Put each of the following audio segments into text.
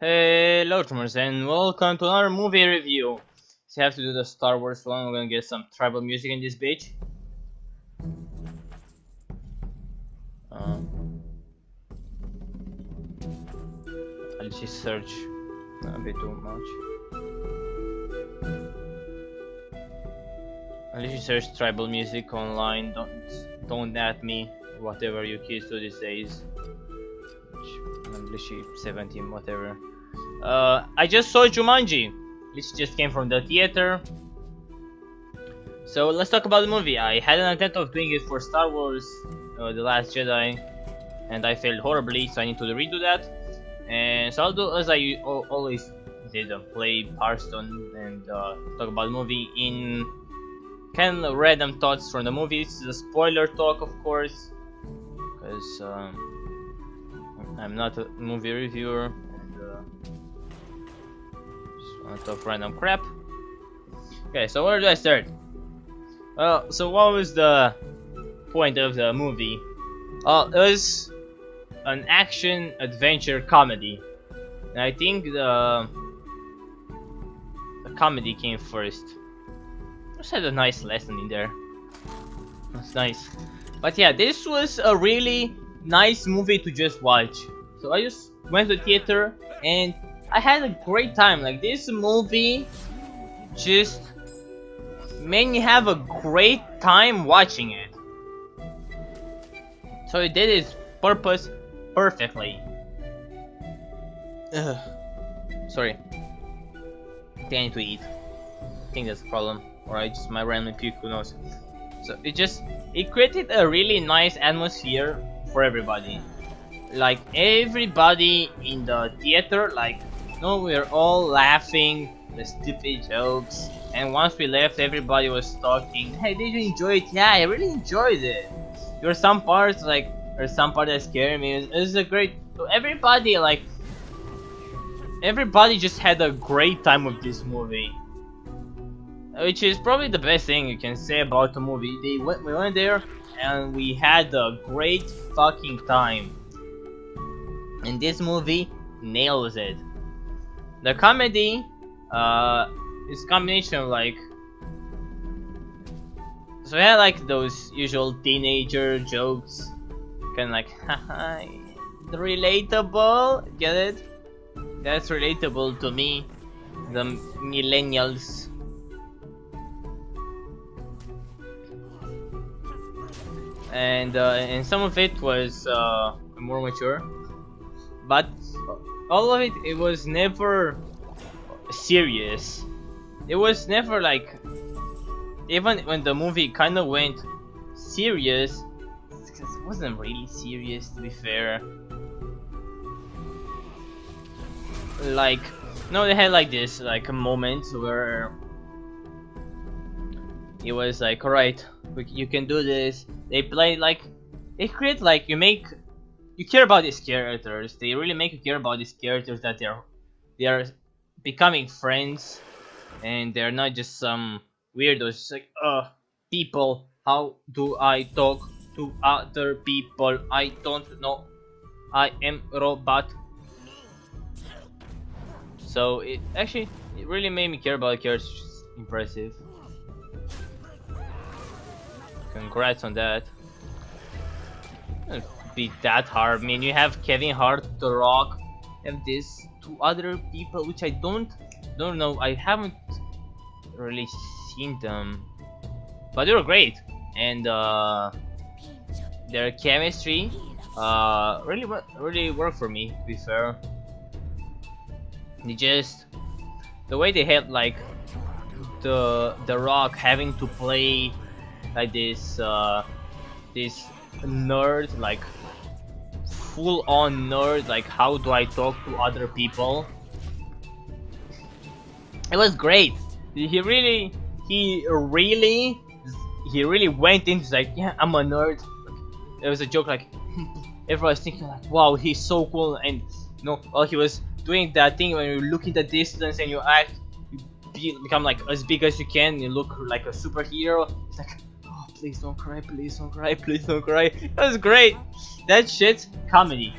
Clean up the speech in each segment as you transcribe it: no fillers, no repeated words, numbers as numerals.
Hello, Tremors, and welcome to another movie review. So I have to do the Star Wars one. We're gonna get some tribal music in this bitch. I'll just search a bit too much. I'll just search tribal music online. Don't at me. Whatever you kids do these days. I'm literally 17, whatever. I just saw Jumanji. This just came from the theater. So let's talk about the movie. I had an attempt of doing it for Star Wars, The Last Jedi, and I failed horribly, so I need to redo that. And so I'll do as I always did, play Hearthstone and talk about the movie in kind of random thoughts from the movie. This is a spoiler talk, of course, because I'm not a movie reviewer, and just wanna talk random crap. Okay, so where do I start? So what was the point of the movie? It was an action adventure comedy, and I think the comedy came first. Just had a nice lesson in there. That's nice. But yeah, this was a really nice movie to just watch. So I just went to the theater and I had a great time. Like, this movie just made me have a great time watching it. So it did its purpose perfectly. Ugh. Sorry. I need to eat. I think that's the problem. Or I just might randomly puke, who knows. So it created a really nice atmosphere for everybody. Like, everybody in the theater, like, we're all laughing the stupid jokes, and once we left, everybody was talking, hey, did you enjoy it? Yeah, I really enjoyed it. There were some parts, like, there's some part that scared me. It was a great, everybody just had a great time with this movie, which is probably the best thing you can say about the movie. We went there and we had a great fucking time, and this movie nails it. The comedy is a combination of, like, so we had like those usual teenager jokes, kind of like, haha, relatable, get it? That's relatable to me, the millennials. And some of it was more mature, but all of it was never serious. It was never like, even when the movie kind of went serious, because it wasn't really serious, to be fair. Like, no, they had like this, like, a moment where it was like, alright, you can do this. They play, like, they create, like, you care about these characters. They really make you care about these characters, that they are becoming friends, and they're not just some weirdos. It's like, people, how do I talk to other people? I don't know. I am a robot. So it really made me care about the characters, which is impressive. Congrats on that. It wouldn't be that hard. I mean, you have Kevin Hart, The Rock, and these two other people, which I don't know. I haven't really seen them, but they were great, and their chemistry really worked for me, to be fair. The way they had, like, the Rock having to play like this nerd, like full on nerd, like, how do I talk to other people? It was great. He really went into, like, yeah, I'm a nerd. There was a joke, like, everyone was thinking, like, wow, he's so cool, and while he was doing that thing when you look in the distance and you become like as big as you can, you look like a superhero. It's like, oh, please don't cry, please don't cry, please don't cry. It was great. That shit's comedy.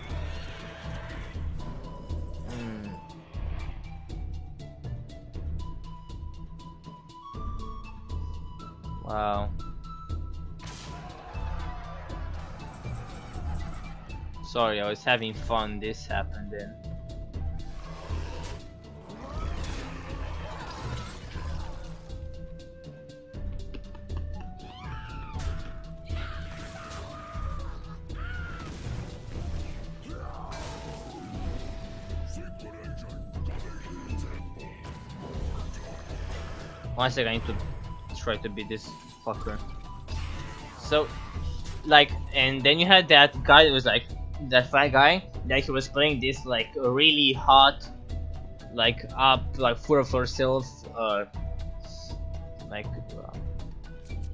Wow. Sorry, I was having fun. This happened then. One second, I need to try to beat this fucker. So, like, and then you had that guy that was like, that fat guy, that he was playing this like really hot, like up, like full of herself, like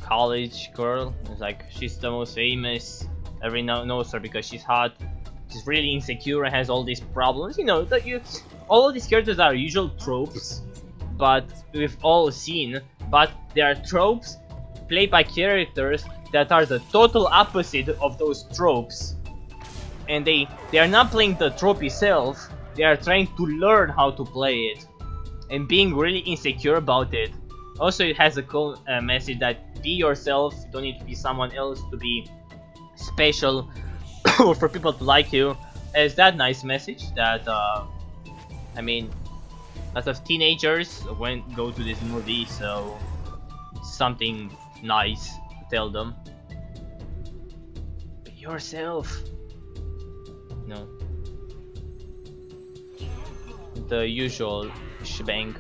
college girl. It's like she's the most famous. Everyone knows her because she's hot. She's really insecure and has all these problems. You know that all of these characters are usual tropes, but we've all seen. But they are tropes played by characters that are the total opposite of those tropes. And they are not playing the trope itself, they are trying to learn how to play it. And being really insecure about it. Also, it has a cool message that be yourself, you don't need to be someone else to be special or for people to like you. It's that nice message that, I mean, lots of teenagers go to this movie, so something nice to tell them. Be yourself. No. The usual shebang.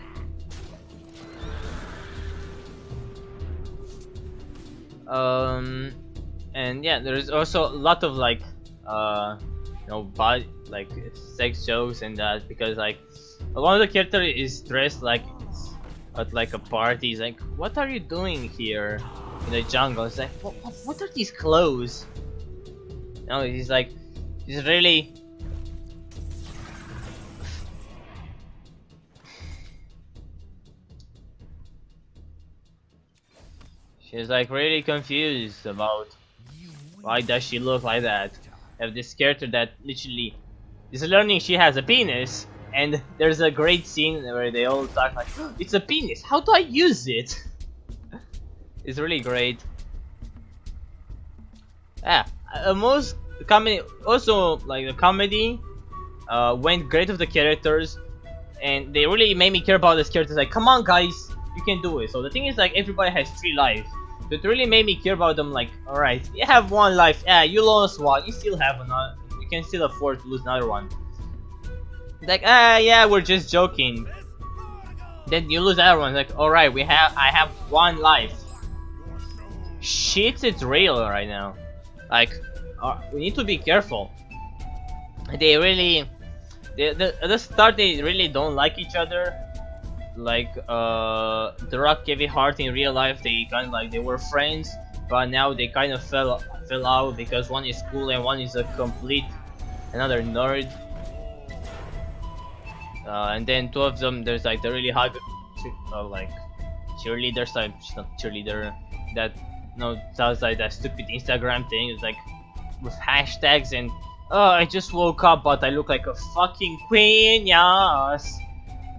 And yeah, there's also a lot of like, you know, like sex jokes and that, because like one of the characters is dressed like at like a party. He's like, "What are you doing here in the jungle?" It's like, what are these clothes? No, he's like, he's really. She's like really confused about why does she look like that. Have this character that literally is learning she has a penis, and there's a great scene where they all talk like, oh, "It's a penis. How do I use it?" It's really great. Yeah, most comedy also like the comedy went great with the characters, and they really made me care about these characters. Like, come on, guys, you can do it. So the thing is, like, everybody has 3 lives. So it really made me care about them. Like, alright, you have 1 life. Yeah, you lost 1. You still have another. You can still afford to lose another one. Like, yeah, we're just joking. Then you lose another one. Like, alright, I have 1 life. Shit, it's real right now. Like, we need to be careful. They really, at the start they really don't like each other. Like The Rock, Kevin Hart in real life, they kind of like they were friends, but now they kind of fell out because one is cool and one is a complete another nerd. And then 2 of them, there's like the really hot like cheerleaders, like she's not cheerleader, that does like that stupid Instagram thing. It's like with hashtags and oh, I just woke up but I look like a fucking queen, yes.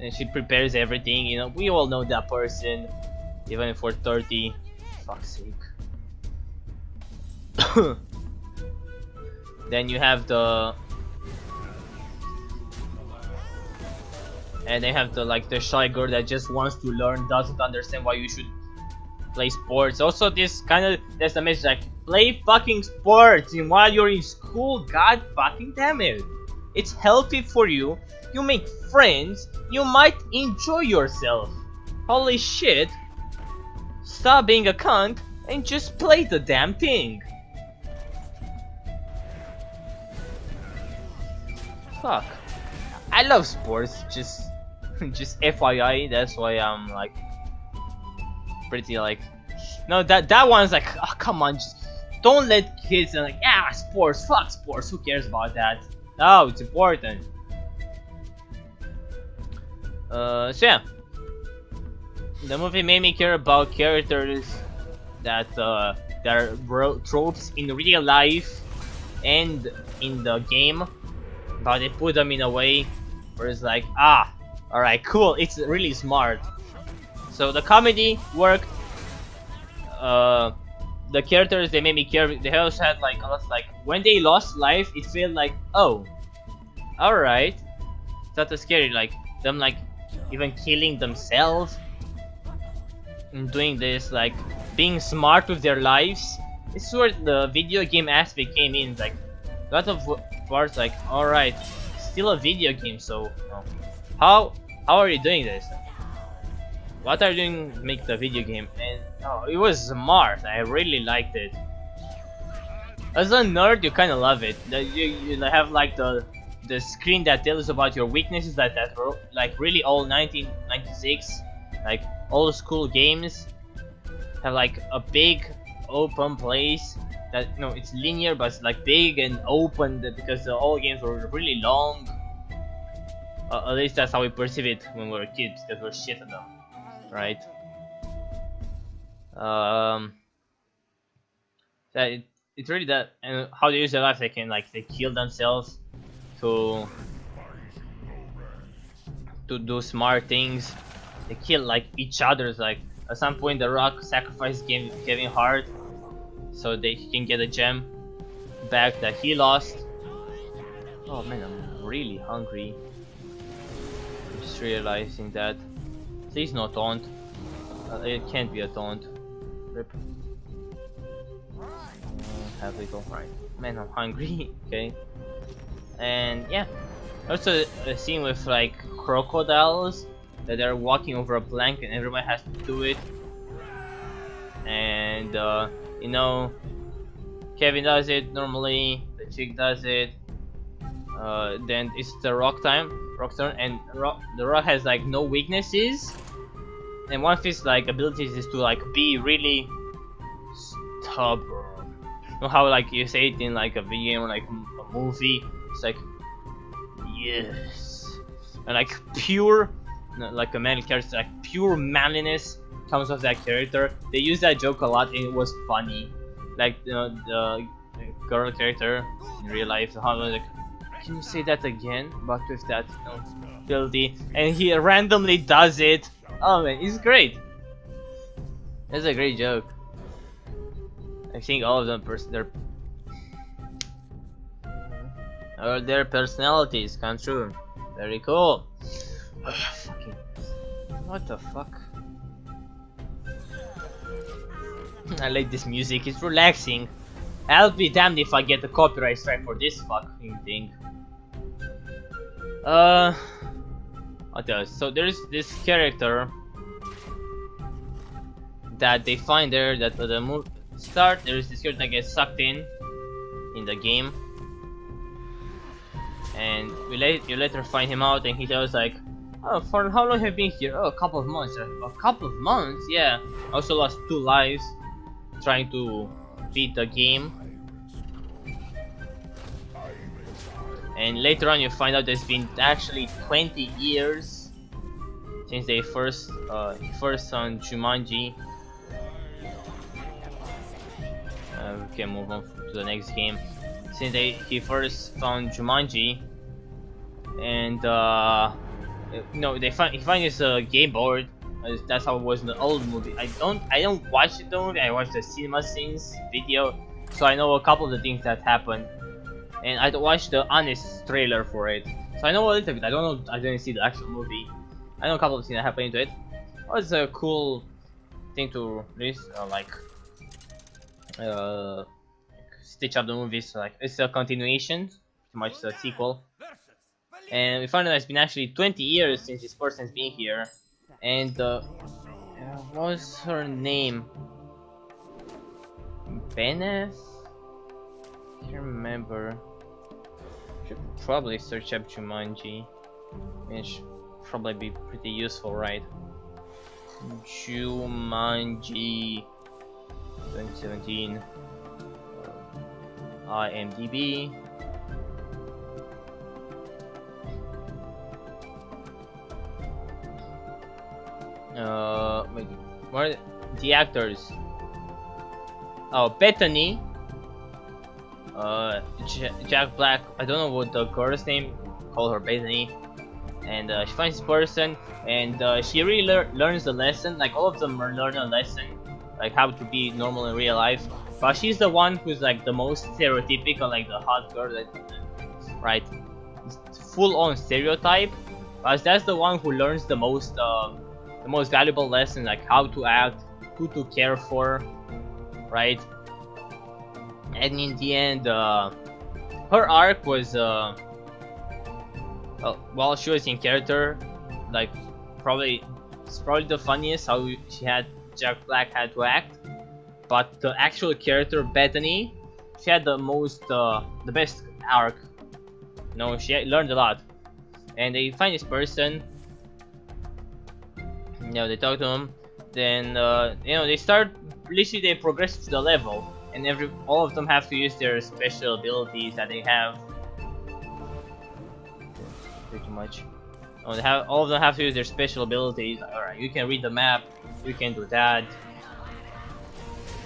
And she prepares everything, you know, we all know that person, even if we're 30, fuck's sake. Then you have the, and they have the like the shy girl that just wants to learn, doesn't understand why you should play sports. Also, this kind of, there's a message like, play fucking sports and while you're in school, god fucking damn it. It's healthy for you, you make friends, you might enjoy yourself. Holy shit. Stop being a cunt and just play the damn thing. Fuck. I love sports, just FYI, that's why I'm like pretty like, no, that one's like, oh come on, just don't let kids like, yeah, sports, fuck sports, who cares about that? No, it's important. So yeah, the movie made me care about characters that are tropes in real life and in the game, but they put them in a way where it's like, ah, alright, cool, it's really smart. So the comedy worked, the characters, they made me care. They also had like a lot, like when they lost life, it felt like, oh, all right, it's not as scary. Like them, like even killing themselves and doing this, like being smart with their lives. This is where the video game aspect came in. Like a lot of parts, like, all right, still a video game, so you know, how are you doing this? What are you doing to make the video game? And oh, it was smart. I really liked it. As a nerd, you kind of love it. You have like the screen that tells about your weaknesses. That like really old 1996, like old school games have like a big open place that, you know, it's linear but it's like big and open, because the old games were really long. At least that's how we perceive it when we were kids, because we're shit at them, right? That it's really that, and how they use their life. They can, like, they kill themselves to do smart things. They kill like each other's. Like at some point, The Rock sacrificed Kevin Hart so he can get a gem back that he lost. Oh man, I'm really hungry. I'm just realizing that. Please no taunt. It can't be a taunt. Rip. Have we go? Right. Man, I'm hungry. Okay. And yeah. Also a scene with like crocodiles that they're walking over a plank and everybody has to do it. And you know, Kevin does it normally, the chick does it. Then it's the Rock turn, and the Rock has like no weaknesses. And one of his like abilities is to like be really stubborn. You know how like you say it in like a video game or like a movie? It's like, yes, and like pure, like a male character, like pure manliness comes off that character. They use that joke a lot and it was funny. Like, you know, the girl character in real life, how like, can you say that again, but with that, you know, ability, and he randomly does it. Oh man, it's great. That's a great joke. I think all of them their personalities come true. Very cool. Fucking, what the fuck? I like this music. It's relaxing. I'll be damned if I get a copyright strike for this fucking thing. What else? So there's this character that they find there that the start. There's this character that gets sucked in the game, and you later find him out, and he tells like, oh, for how long have you been here? Oh, a couple of months. A couple of months? Yeah. I also lost 2 lives trying to beat the game. And later on you find out there's been actually 20 years since they first on Jumanji. We can move on to the next game. Since he first found Jumanji, and no, he find this game board. That's how it was in the old movie. I don't watch the movie. I watch the cinema scenes video, so I know a couple of the things that happened. And I watched the honest trailer for it, so I know a little bit. I don't know. I didn't see the actual movie. I know a couple of things that happened into it. It was a cool thing to release, stitch up the movies. Like, it's a continuation, pretty much a sequel. And we found out it's been actually 20 years since this person's been here. And what was her name? Benneth? Can't remember. Should probably search up Jumanji. It should probably be pretty useful, right? Jumanji 2017 IMDb. Wait, what are the actors? Oh, Bethany. Jack Black. I don't know what the girl's name. Call her Bethany. And she finds this person, and she really learns the lesson. Like, all of them are learning a lesson like how to be normal in real life. But she's the one who's like the most stereotypical, like the hot girl, that, right? Full-on stereotype. But that's the one who learns the most valuable lesson, like how to act, who to care for, right? And in the end, her arc was, while she was in character, like it's probably the funniest how Jack Black had to act. But the actual character Bethany, she had the best arc. You know, she learned a lot. And they find this person. You know, they talk to him. Then you know, they progress to the level, and all of them have to use their special abilities that they have. Way too much. All of them have to use their special abilities. Alright, you can read the map, you can do that.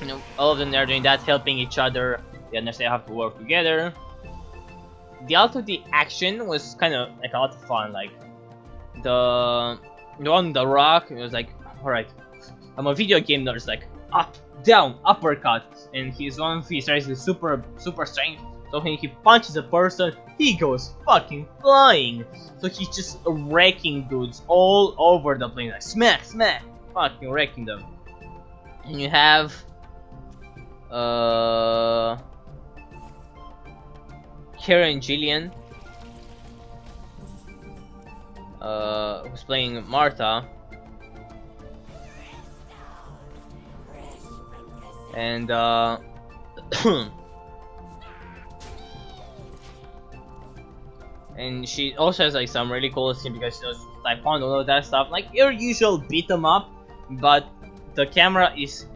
You know, all of them are doing that, helping each other. They understand how to work together. The action was kind of like a lot of fun. Like the one on the rock, it was like, alright, I'm a video game nerd. It's like up, down, uppercut, and his tries to super strength. So when he punches a person, he goes fucking flying. So he's just wrecking dudes all over the place, like smack, smack, fucking wrecking them. And you have Karen Gillian, who's playing Martha, and and she also has like some really cool skin because she does taekwondo, all of that stuff, like your usual beat 'em up, but the camera is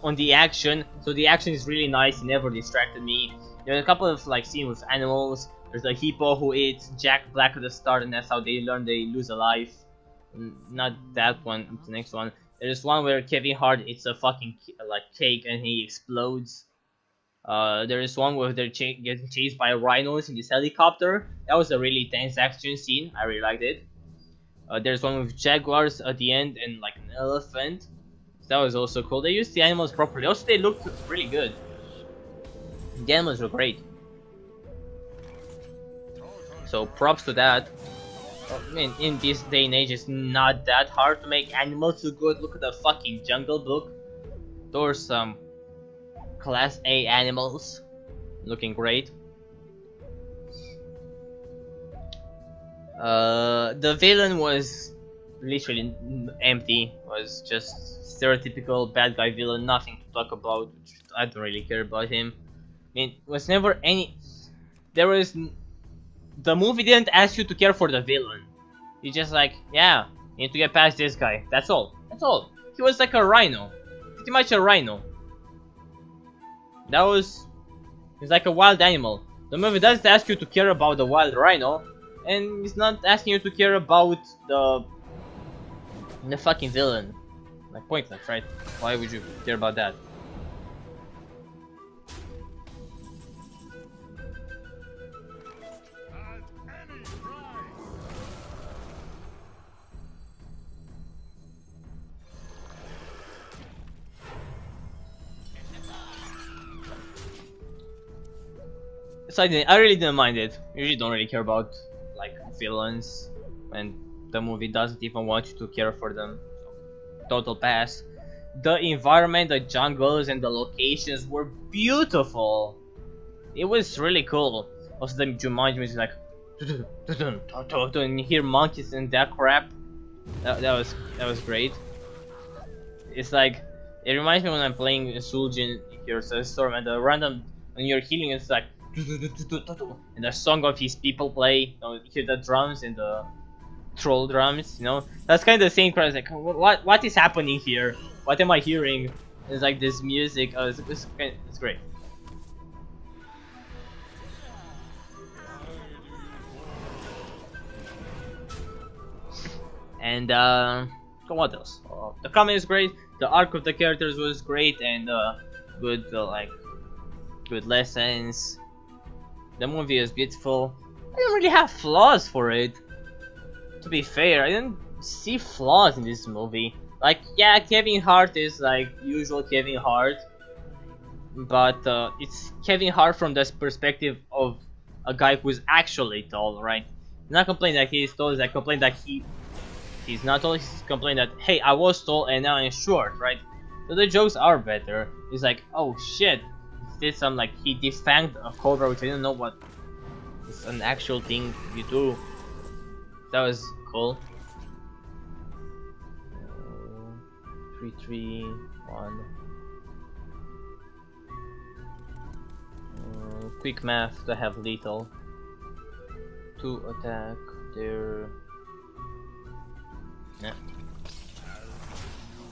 on the action, so the action is really nice. It never distracted me. There's a couple of like scenes with animals. There's a hippo who eats Jack Black at the start, and that's how they learn they lose a life. Not that one, the next one. There's one where Kevin Hart eats a fucking like cake and he explodes. There is one where they're getting chased by rhinos in this helicopter. That was a really tense action scene. I really liked it. There's one with jaguars at the end and like an elephant. So that was also cool. They used the animals properly. Also, they looked really good. The animals were great. So props to that. I mean, in this day and age, it's not that hard to make animals look good. Look at the fucking Jungle Book. Those are some Class A animals. Looking great. The villain was literally empty. Was just stereotypical bad guy villain. Nothing to talk about. I don't really care about him. I mean, was never any. There was. The movie didn't ask you to care for the villain. You just like, yeah, you need to get past this guy. That's all. That's all. He was like a rhino. Pretty much a rhino. He was like a wild animal. The movie doesn't ask you to care about the wild rhino, and it's not asking you to care about the fucking villain. Like, pointless, right? Why would you care about that? So I really didn't mind it. Usually don't really care about like villains, and the movie doesn't even want you to care for them. So, total pass. The environment, the jungles, and the locations were beautiful. It was really cool. Also, the Jumanji music, like, and you hear monkeys and that crap. That was great. It's like, it reminds me when I'm playing Suljin Heroes of the Storm, and the random when you're healing, it's like. And the song of his people play, you know, you hear the drums and the troll drums, you know, that's kind of the same crowd. Like, what is happening here? What am I hearing? It's like this music. Oh, it's great. And what else? The comedy is great. The arc of the characters was great, and good good lessons. The movie is beautiful. I didn't really have flaws for it. To be fair, I didn't see flaws in this movie. Like, yeah, Kevin Hart is like usual Kevin Hart, but it's Kevin Hart from this perspective of a guy who's actually tall, right? Not complaining that he's tall, is like complain that he's not tall. He's complaining that, hey, I was tall and now I'm short, right? So the jokes are better. He's like, oh shit, he did some like he defanged a cobra, which I didn't know what is an actual thing you do. That was cool. 3, 3, 1. Quick math to have lethal. 2 attack. There. Yeah.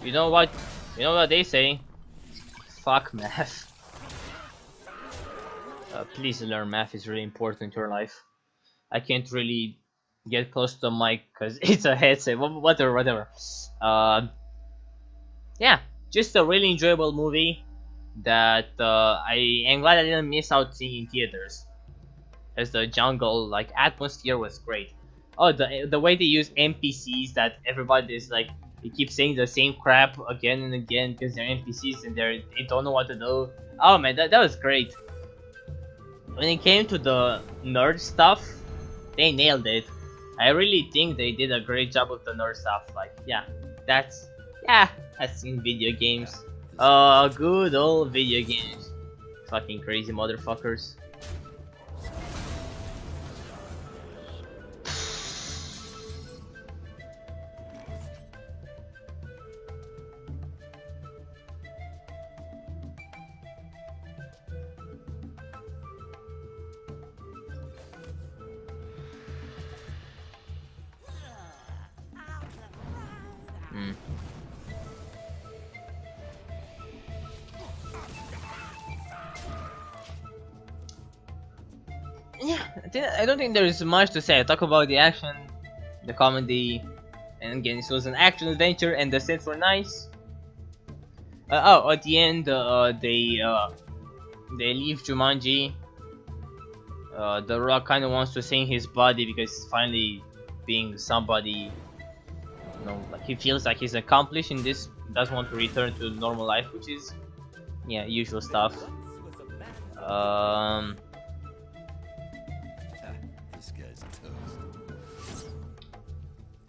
You know what? You know what they say? Fuck math. Please learn math is really important in your life. I can't really get close to the mic because it's a headset. Whatever. Yeah, just a really enjoyable movie that I am glad I didn't miss out seeing in theaters. As the jungle like atmosphere was great. Oh, the way they use NPCs, that everybody is like they keep saying the same crap again and again because they're NPCs and they don't know what to do. Oh man, that was great. When it came to the nerd stuff, they nailed it. I really think they did a great job with the nerd stuff. Like, yeah, that's in video games. Good old video games. Fucking crazy motherfuckers. Yeah, I don't think there is much to say. I talk about the action, the comedy, and again, it was an action adventure, and the sets were nice. Oh, at the end, they leave Jumanji. The Rock kind of wants to sing his body because he's finally being somebody. You know, like he feels like he's accomplished in this. Doesn't want to return to normal life, which is, yeah, usual stuff.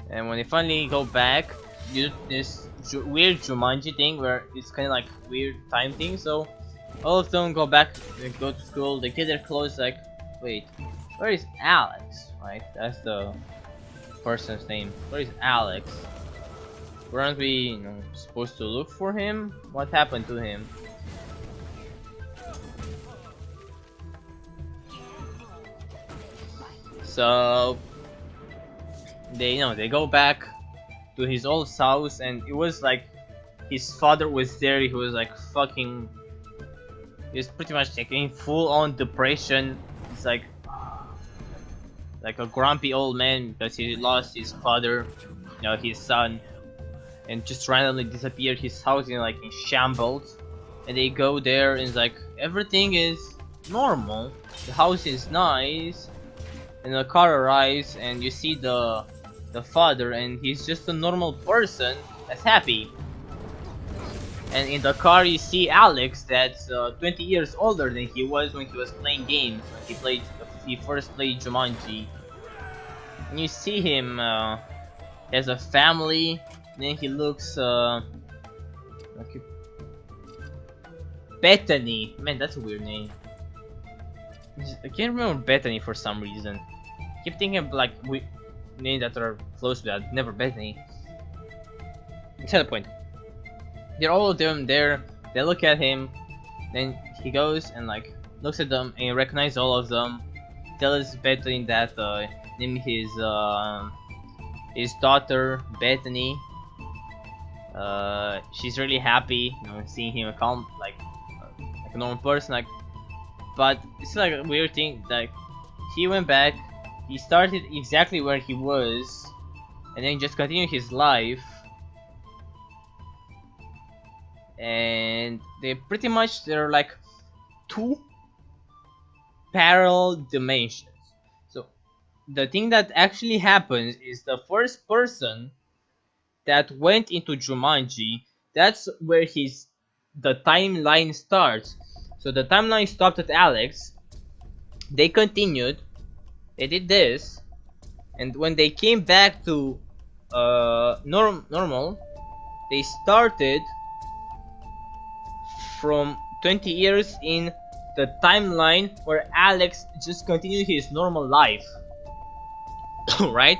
And when they finally go back, you do this weird Jumanji thing where it's kind of like weird time thing. So all of them go back, they go to school, they get their clothes. Like, wait, where is Alex? Right, that's the person's name. Where is Alex? Weren't we, supposed to look for him? What happened to him? So they go back to his old house, and it was like his father was there. He was like fucking, he was pretty much like in full on depression. It's like a grumpy old man because he lost his father, his son, and just randomly disappeared. His house in like in shambles, and they go there and it's like everything is normal, the house is nice, and the car arrives and you see the father, and he's just a normal person that's happy. And in the car you see Alex that's 20 years older than he was when he was playing games, when he first played Jumanji. And you see him has a family, and then he looks like Bethany. Man, that's a weird name. I can't remember Bethany for some reason. I keep thinking of like names that are close to that, never Bethany. It's not the point. They're all of them there. They look at him, then he goes and like looks at them and recognizes all of them. Tells Bethany that name his daughter Bethany. She's really happy, seeing him calm, like a normal person. Like, but it's like a weird thing. Like, he went back. He started exactly where he was, and then just continued his life. And they're like two parallel dimensions. So the thing that actually happens is the first person that went into Jumanji, that's where the timeline starts. So the timeline stopped at Alex. They continued. They did this, and when they came back to normal, they started from 20 years in the timeline where Alex just continued his normal life. Right?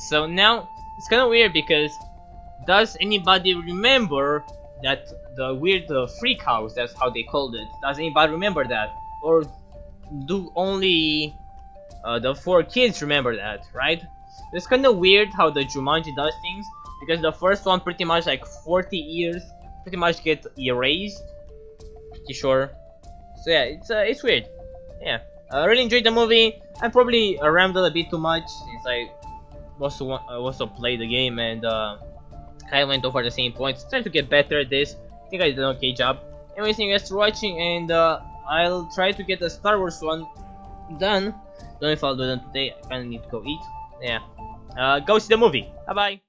So now it's kind of weird because does anybody remember that the weird freak house? That's how they called it. Does anybody remember that, or do only the 4 kids remember that? Right? It's kind of weird how the Jumanji does things, because the first one pretty much like 40 years pretty much get erased. Pretty sure. So yeah, it's weird. Yeah, I really enjoyed the movie. I probably rambled a bit too much since I also played the game and I went over the same points. Trying to get better at this. I think I did an okay job. Anyways, thank you guys for watching, and I'll try to get the Star Wars one done. Don't know if I'll do them today. I kinda need to go eat. Yeah. Go see the movie. Bye bye.